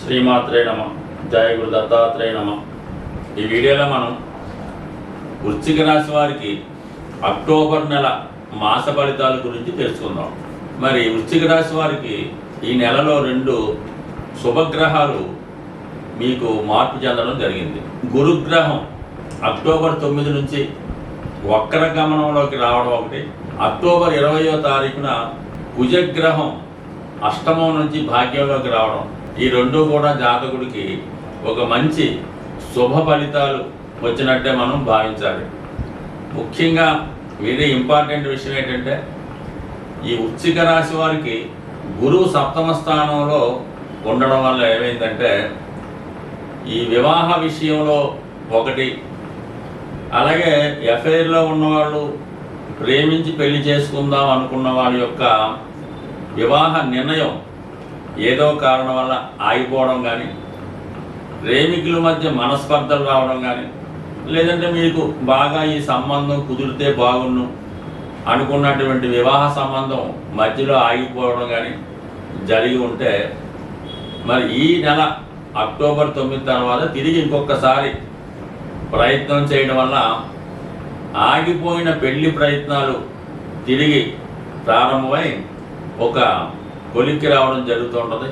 శ్రీమాత్రే నమ. జయ గురు దత్తాత్రేయ నమ. ఈ వీడియోలో మనం వృశ్చిక రాశి వారికి అక్టోబర్ నెల మాస ఫలితాల గురించి తెలుసుకుందాం. మరి వృశ్చిక రాశి వారికి ఈ నెలలో 2 శుభగ్రహాలు మీకు మార్పు చెందడం జరిగింది. గురుగ్రహం అక్టోబర్ 9 నుంచి వక్ర గమనంలోకి రావడం ఒకటి, అక్టోబర్ 20వ తారీఖున కుజగ్రహం అష్టమం నుంచి భాగ్యంలోకి రావడం, ఈ రెండు కూడా జాతకుడికి ఒక మంచి శుభ ఫలితాలు వచ్చినట్టే మనం భావించాలి. ముఖ్యంగా వేరే ఇంపార్టెంట్ విషయం ఏంటంటే, ఈ వృశ్చిక రాశి వారికి గురువు సప్తమ స్థానంలో ఉండడం వల్ల ఏమైందంటే, ఈ వివాహ విషయంలో ఒకటి, అలాగే ఎఫ్ఐఆర్లో ఉన్నవాళ్ళు ప్రేమించి పెళ్లి చేసుకుందాం అనుకున్న వారి యొక్క వివాహ నిర్ణయం ఏదో కారణం వల్ల ఆగిపోవడం కానీ, ప్రేమికుల మధ్య మనస్పర్ధలు రావడం కానీ, లేదంటే మీకు బాగా ఈ సంబంధం కుదిరితే బాగున్ను అనుకున్నటువంటి వివాహ సంబంధం మధ్యలో ఆగిపోవడం కానీ జరిగి ఉంటే, మరి ఈ నెల అక్టోబర్ 9 తర్వాత తిరిగి ఇంకొకసారి ప్రయత్నం చేయడం వల్ల ఆగిపోయిన పెళ్లి ప్రయత్నాలు తిరిగి ప్రారంభమై ఒక కొలిక్కి రావడం జరుగుతుంటుంది.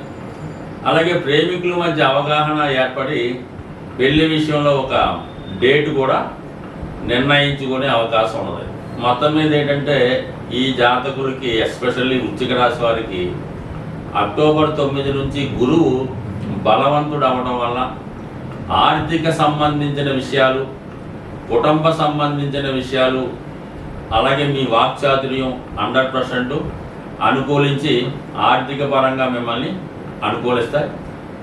అలాగే ప్రేమికుల మధ్య అవగాహన ఏర్పడి పెళ్లి విషయంలో ఒక డేట్ కూడా నిర్ణయించుకునే అవకాశం ఉన్నది. మొత్తం మీద ఏంటంటే, ఈ జాతకులకి ఎస్పెషల్లీ వృశ్చిక రాశి వారికి అక్టోబర్ 9 నుంచి గురువు బలవంతుడు అవ్వడం వల్ల ఆర్థిక సంబంధించిన విషయాలు, కుటుంబ సంబంధించిన విషయాలు, అలాగే మీ వాక్చాతుర్యం 100% అనుకూలించి ఆర్థిక పరంగా మిమ్మల్ని అనుకూలిస్తాయి.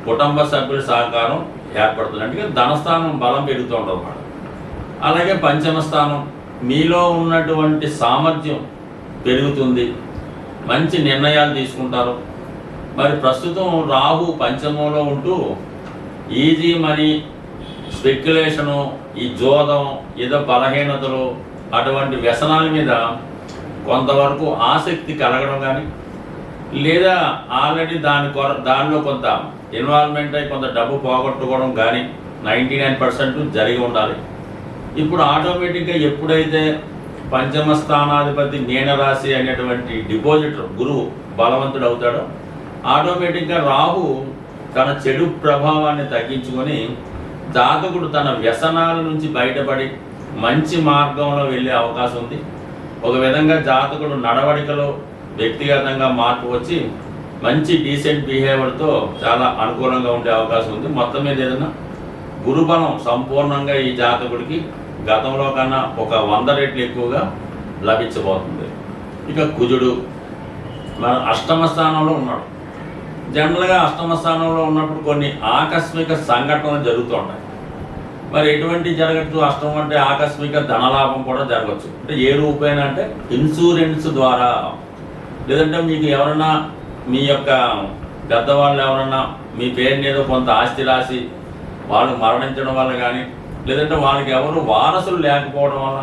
కుటుంబ సభ్యుల సహకారం ఏర్పడుతుంది, అంటే ధనస్థానం బలం పెరుగుతూ ఉంటుంది అన్నమాట. అలాగే పంచమ స్థానం మీలో ఉన్నటువంటి సామర్థ్యం పెరుగుతుంది, మంచి నిర్ణయాలు తీసుకుంటారు. మరి ప్రస్తుతం రాహు పంచమంలో ఉంటూ ఈజీ మనీ, స్పెక్యులేషను, ఈ జోదం, ఏదో బలహీనతలు, అటువంటి వ్యసనాల మీద కొంతవరకు ఆసక్తి కలగడం కానీ, లేదా ఆల్రెడీ దానిలో కొంత ఇన్వాల్వ్మెంట్ అయి కొంత డబ్బు పోగొట్టుకోవడం కానీ 99% జరిగి ఉండాలి. ఇప్పుడు ఆటోమేటిక్గా ఎప్పుడైతే పంచమ స్థానాధిపతి మీనరాశి అనేటువంటి డిపాజిటర్ గురువు బలవంతుడు అవుతాడో, ఆటోమేటిక్గా రాహు తన చెడు ప్రభావాన్ని తగ్గించుకొని జాతకుడు తన వ్యసనాల నుంచి బయటపడి మంచి మార్గంలో వెళ్ళే అవకాశం ఉంది. ఒక విధంగా జాతకుడు నడవడికలో వ్యక్తిగతంగా మార్పు వచ్చి మంచి డీసెంట్ బిహేవియర్తో చాలా అనుకూలంగా ఉండే అవకాశం ఉంది. మొత్తం మీద ఏదైనా గురుబలం సంపూర్ణంగా ఈ జాతకుడికి గతంలో కన్నా ఒక 100 రెట్లు ఎక్కువగా లభించబోతుంది. ఇక కుజుడు మన అష్టమ స్థానంలో ఉన్నాడు. జనరల్గా అష్టమ స్థానంలో ఉన్నప్పుడు కొన్ని ఆకస్మిక సంఘటనలు జరుగుతూ ఉంటాయి. మరి ఎటువంటి జరగచ్చు? అష్టమం అంటే ఆకస్మిక ధనలాభం కూడా జరగచ్చు. అంటే ఏ రూపైనా, అంటే ఇన్సూరెన్స్ ద్వారా, లేదంటే మీకు ఎవరన్నా మీ యొక్క పెద్దవాళ్ళు ఎవరన్నా మీ పేరు మీద కొంత ఆస్తి రాసి వాళ్ళు మరణించడం వల్ల కానీ, లేదంటే వాళ్ళకి ఎవరు వారసులు లేకపోవడం వల్ల,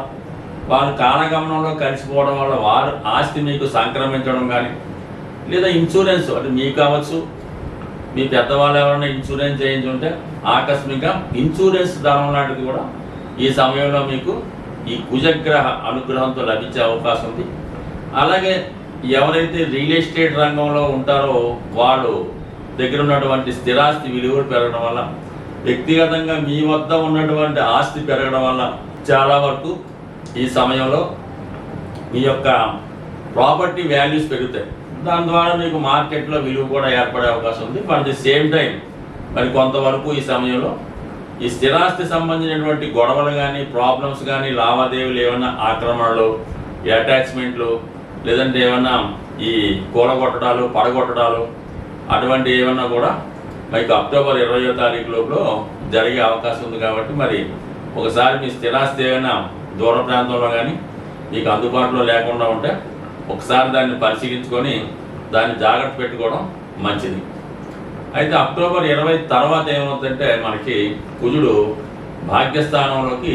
వాళ్ళు కాలగమనంలో కలిసిపోవడం వల్ల వారు ఆస్తి మీకు సంక్రమించడం కానీ, లేదా ఇన్సూరెన్స్ అంటే మీకు కావచ్చు, మీ పెద్దవాళ్ళు ఎవరైనా ఇన్సూరెన్స్ చేయించుంటే ఆకస్మిక ఇన్సూరెన్స్ ధనం లాంటిది కూడా ఈ సమయంలో మీకు ఈ కుజగ్రహ అనుగ్రహంతో లభించే అవకాశం ఉంది. అలాగే ఎవరైతే రియల్ ఎస్టేట్ రంగంలో ఉంటారో వాళ్ళు దగ్గర ఉన్నటువంటి స్థిరాస్తి విలువలు పెరగడం వల్ల, వ్యక్తిగతంగా మీ వద్ద ఉన్నటువంటి ఆస్తి పెరగడం వల్ల చాలా వరకు ఈ సమయంలో మీ యొక్క ప్రాపర్టీ వాల్యూస్ పెరుగుతాయి. దాని ద్వారా మీకు మార్కెట్లో విలువ కూడా ఏర్పడే అవకాశం ఉంది. అట్ ది సేమ్ టైం మరి కొంతవరకు ఈ సమయంలో ఈ స్థిరాస్తి సంబంధించినటువంటి గొడవలు కానీ, ప్రాబ్లమ్స్ కానీ, లావాదేవీలు ఏమైనా ఆక్రమణలు, ఈ అటాచ్మెంట్లు, లేదంటే ఏమన్నా ఈ కూలగొట్టడాలు, పడగొట్టడాలు, అటువంటి ఏమన్నా కూడా మీకు అక్టోబర్ 20వ తారీఖు లోపల జరిగే అవకాశం ఉంది. కాబట్టి మరి ఒకసారి మీ స్థిరాస్తి ఏమైనా దూర ప్రాంతంలో కానీ మీకు అందుబాటులో లేకుండా ఉంటే ఒకసారి దాన్ని పరిశీలించుకొని దాన్ని జాగ్రత్త పెట్టుకోవడం మంచిది. అయితే అక్టోబర్ 20 తర్వాత ఏమవుతుందంటే, మనకి కుజుడు భాగ్యస్థానంలోకి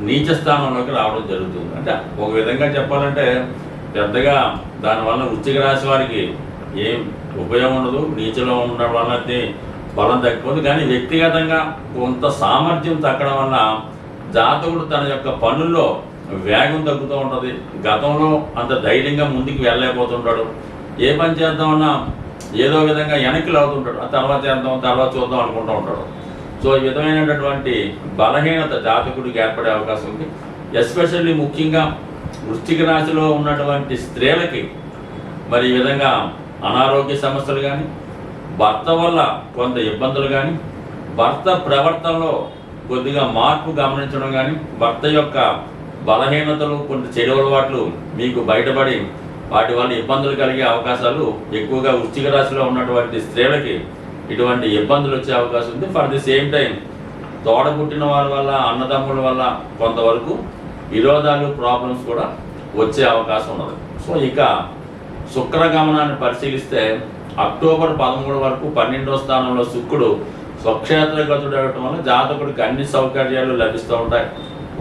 నీచ స్థానంలోకి రావడం జరుగుతుంది. అంటే ఒక విధంగా చెప్పాలంటే పెద్దగా దానివల్ల వృశ్చిక రాశి వారికి ఏం ఉపయోగం ఉండదు. నీచలో ఉండడం వల్ల బలం తగ్గిపోతుంది. కానీ వ్యక్తిగతంగా కొంత సామర్థ్యం తగ్గడం వల్ల జాతకుడు తన యొక్క పనుల్లో వేగం తగ్గుతూ ఉంటుంది. గతంలో అంత ధైర్యంగా ముందుకు వెళ్ళలేకపోతుంటాడు. ఏ పని చేద్దామన్నా ఏదో విధంగా వెనక్కి లాగుతుంటాడు. తర్వాత చేద్దాం, తర్వాత చూద్దాం అనుకుంటూ ఉంటాడు. సో ఈ విధమైనటువంటి బలహీనత జాతకుడికి ఏర్పడే అవకాశం ఉంది. ఎస్పెషల్లీ ముఖ్యంగా వృశ్చిక రాశిలో ఉన్నటువంటి స్త్రీలకి మరి ఈ విధంగా అనారోగ్య సమస్యలు కానీ, భర్త వల్ల కొంత ఇబ్బందులు కానీ, భర్త ప్రవర్తనలో కొద్దిగా మార్పు గమనించడం కానీ, భర్త యొక్క బలహీనతలు కొంత చెడు అలవాట్లు మీకు బయటపడి వాటి వల్ల ఇబ్బందులు కలిగే అవకాశాలు ఎక్కువగా వృశ్చిక రాశిలో ఉన్నటువంటి స్త్రీలకి ఇటువంటి ఇబ్బందులు వచ్చే అవకాశం ఉంది. ఫర్ ది సేమ్ టైం తోడబుట్టిన వారి వల్ల, అన్నదమ్ముల వల్ల కొంతవరకు విరోధాలు, ప్రాబ్లమ్స్ కూడా వచ్చే అవకాశం ఉన్నది. సో ఇక శుక్రగమనాన్ని పరిశీలిస్తే అక్టోబర్ 13 వరకు 12వ స్థానంలో శుక్రుడు స్వక్షేత్రగతుడు అవ్వటం వల్ల జాతకుడికి అన్ని సౌకర్యాలు లభిస్తూ ఉంటాయి.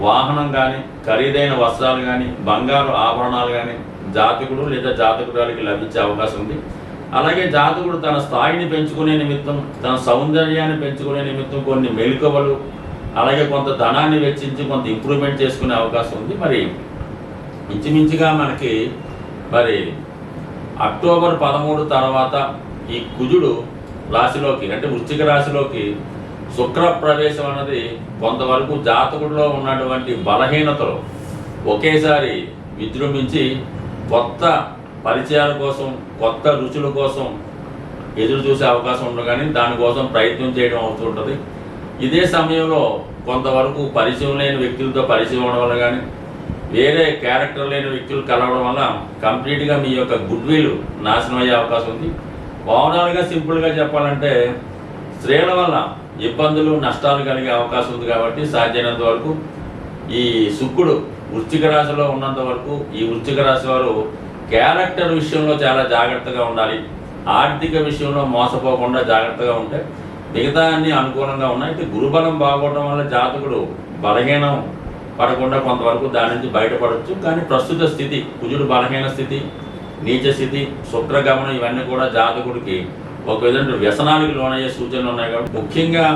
వాహనం కానీ, ఖరీదైన వస్త్రాలు కానీ, బంగారు ఆభరణాలు కానీ జాతకుడు లేదా జాతకురాలికి లభించే అవకాశం ఉంది. అలాగే జాతకుడు తన స్థాయిని పెంచుకునే నిమిత్తం, తన సౌందర్యాన్ని పెంచుకునే నిమిత్తం కొన్ని మెలకువలు, అలాగే కొంత ధనాన్ని వెచ్చించి కొంత ఇంప్రూవ్మెంట్ చేసుకునే అవకాశం ఉంది. మరి ఇంచుమించుగా మనకి మరి అక్టోబర్ 13 తర్వాత ఈ కుజుడు రాశిలోకి అంటే వృశ్చిక రాశిలోకి శుక్ర ప్రవేశం అన్నది కొంతవరకు జాతకుడిలో ఉన్నటువంటి బలహీనతలు ఒకేసారి విజృంభించి కొత్త పరిచయాల కోసం, కొత్త రుచుల కోసం ఎదురు చూసే అవకాశం ఉండదు. కానీ దానికోసం ప్రయత్నం చేయడం అవుతుంటుంది. ఇదే సమయంలో కొంతవరకు పరిచయం లేని వ్యక్తులతో పరిచయం అవడం వల్ల కానీ, వేరే క్యారెక్టర్ లేని వ్యక్తులు కలవడం వల్ల కంప్లీట్గా మీ యొక్క గుడ్ విల్ నాశనం అయ్యే అవకాశం ఉంది. ఓవరాల్గా సింపుల్గా చెప్పాలంటే స్త్రీల వల్ల ఇబ్బందులు, నష్టాలు కలిగే అవకాశం ఉంది. కాబట్టి సాధ్యమైనంత వరకు ఈ శుక్రుడు వృశ్చిక రాశిలో ఉన్నంత వరకు ఈ వృశ్చిక రాశి వారు క్యారెక్టర్ విషయంలో చాలా జాగ్రత్తగా ఉండాలి. ఆర్థిక విషయంలో మోసపోకుండా జాగ్రత్తగా ఉంటే మిగతా అన్ని అనుకూలంగా ఉన్నాయి. అయితే గురుబలం బాగోవడం వల్ల జాతకుడు బలహీనం పడకుండా కొంతవరకు దాని నుంచి బయటపడవచ్చు. కానీ ప్రస్తుత స్థితి, కుజుడు బలహీన స్థితి, నీచ స్థితి, శుక్రగమనం ఇవన్నీ కూడా జాతకుడికి ఒక విధంగా వ్యసనానికి లోనయ్యే సూచనలు ఉన్నాయి. కాబట్టి ముఖ్యంగా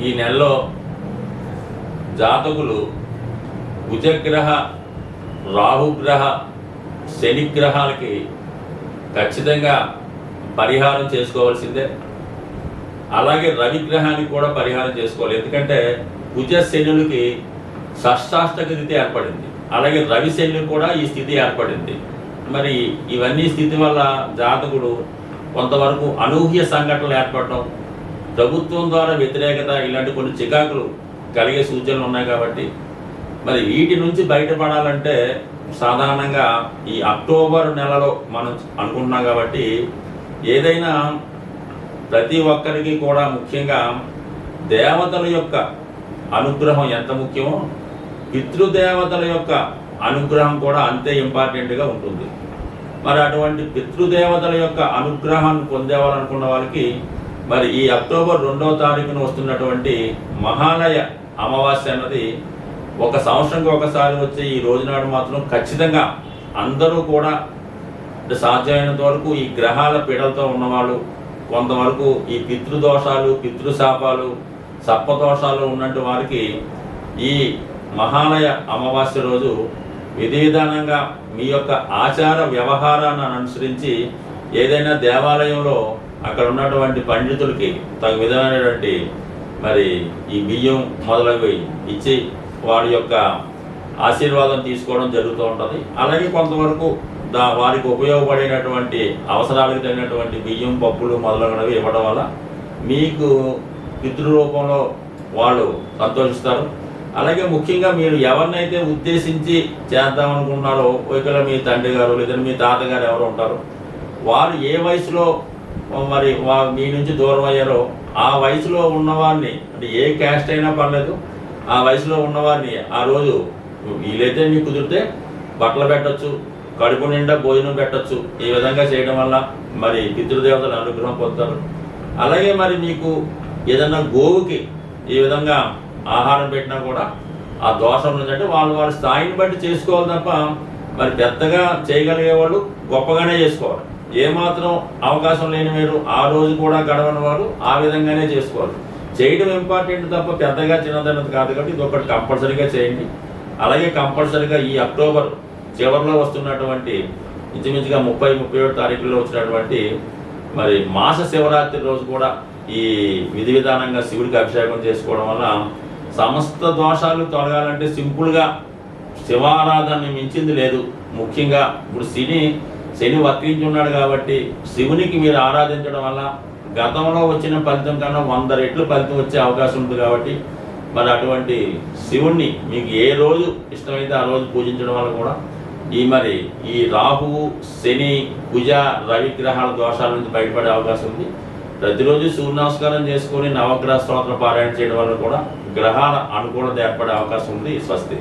ఈ నెలలో జాతకులు కుజగ్రహ, రాహుగ్రహ, శనిగ్రహాలకి ఖచ్చితంగా పరిహారం చేసుకోవాల్సిందే. అలాగే రవిగ్రహానికి కూడా పరిహారం చేసుకోవాలి. ఎందుకంటే కుజ శనులకి షష్టాష్టక స్థితి ఏర్పడింది, అలాగే రవి శని కూడా ఈ స్థితి ఏర్పడింది. మరి ఇవన్నీ స్థితి వల్ల జాతకుడు కొంతవరకు అనూహ్య సంఘటనలు ఏర్పడటం, ప్రభుత్వం ద్వారా వ్యతిరేకత, ఇలాంటి కొన్ని చికాకులు కలిగే సూచనలు ఉన్నాయి. కాబట్టి మరి వీటి నుంచి బయటపడాలంటే సాధారణంగా ఈ అక్టోబర్ నెలలో మనం అనుకుంటున్నాం. కాబట్టి ఏదైనా ప్రతి ఒక్కరికి కూడా ముఖ్యంగా దేవతల యొక్క అనుగ్రహం ఎంత ముఖ్యమో పితృదేవతల యొక్క అనుగ్రహం కూడా అంతే ఇంపార్టెంట్గా ఉంటుంది. మరి అటువంటి పితృదేవతల యొక్క అనుగ్రహాన్ని పొందేవాలనుకున్న వాళ్ళకి మరి ఈ అక్టోబర్ 2వ తారీఖున వస్తున్నటువంటి మహాలయ అమావాస్య అన్నది ఒక సంవత్సరంకి ఒకసారి వచ్చే ఈ రోజునాడు మాత్రం ఖచ్చితంగా అందరూ కూడా సాధ్యమైనంత వరకు ఈ గ్రహాల పీడలతో ఉన్నవాళ్ళు, కొంతవరకు ఈ పితృదోషాలు, పితృశాపాలు, సర్పదోషాలు ఉన్నట్టు వారికి ఈ మహాలయ అమావాస్య రోజు విధి విధానంగా మీ యొక్క ఆచార వ్యవహారాన్ని అనుసరించి ఏదైనా దేవాలయంలో అక్కడ ఉన్నటువంటి పండితులకి తగు విధమైనటువంటి మరి ఈ బియ్యం మొదలవి ఇచ్చి వారి యొక్క ఆశీర్వాదం తీసుకోవడం జరుగుతూ ఉంటుంది. అలాగే కొంతవరకు వారికి ఉపయోగపడినటువంటి అవసరాలకు తగినటువంటి బియ్యం, పప్పులు మొదలగునవి ఇవ్వడం వల్ల మీకు పితృరూపంలో వాళ్ళు సంతోషిస్తారు. అలాగే ముఖ్యంగా మీరు ఎవరినైతే ఉద్దేశించి చేద్దామనుకుంటున్నారో, ఒకవేళ మీ తండ్రి గారు లేదా మీ తాతగారు ఎవరు ఉంటారో వారు ఏ వయసులో మరి మీ నుంచి దూరం అయ్యారో ఆ వయసులో ఉన్నవారిని, అంటే ఏ క్యాస్ట్ అయినా పర్లేదు, ఆ వయసులో ఉన్నవారిని ఆ రోజు వీలైతే మీకు కుదిరితే బట్టలు పెట్టచ్చు, కడుపు నిండా భోజనం పెట్టచ్చు. ఈ విధంగా చేయడం వల్ల మరి పితృదేవతల అనుగ్రహం పొందుతారు. అలాగే మరి మీకు ఏదన్నా గోవుకి ఈ విధంగా ఆహారం పెట్టినా కూడా ఆ దోషం నుంచి అంటే వాళ్ళ స్థాయిని బట్టి చేసుకోవాలి తప్ప మరి పెద్దగా చేయగలిగే వాళ్ళు గొప్పగానే చేసుకోవాలి. ఏమాత్రం అవకాశం లేని మీరు ఆ రోజు కూడా గడవని వారు ఆ విధంగానే చేసుకోవాలి. చేయడం ఇంపార్టెంట్ తప్ప పెద్దగా చిన్నదన్నది కాదు కాబట్టి ఇది ఒకటి కంపల్సరీగా చేయండి. అలాగే కంపల్సరీగా ఈ అక్టోబర్ చివరిలో వస్తున్నటువంటి ఇంచుమించుగా 30-31 తారీఖుల్లో వచ్చినటువంటి మరి మాస శివరాత్రి రోజు కూడా ఈ విధి విధానంగా శివుడికి అభిషేకం చేసుకోవడం వల్ల సమస్త దోషాలు తొలగాలంటే సింపుల్గా శివారాధనని మించింది లేదు. ముఖ్యంగా ఇప్పుడు శని వర్తించి ఉన్నాడు కాబట్టి శివునికి మీరు ఆరాధించడం వల్ల గతంలో వచ్చిన ఫలితం కన్నా 100 రెట్లు ఫలితం వచ్చే అవకాశం ఉంది. కాబట్టి మరి అటువంటి శివుణ్ణి మీకు ఏ రోజు ఇష్టమైతే ఆ రోజు పూజించడం వల్ల కూడా ఈ రాహువు, శని, కుజ, రవి గ్రహాల దోషాల నుంచి బయటపడే అవకాశం ఉంది. ప్రతిరోజు సూర్య నమస్కారం చేసుకొని నవగ్రహ స్తోత్ర పారాయణ చేయడం వల్ల కూడా గ్రహాల అనుకూలత ఏర్పడే అవకాశం ఉంది. స్వస్తి.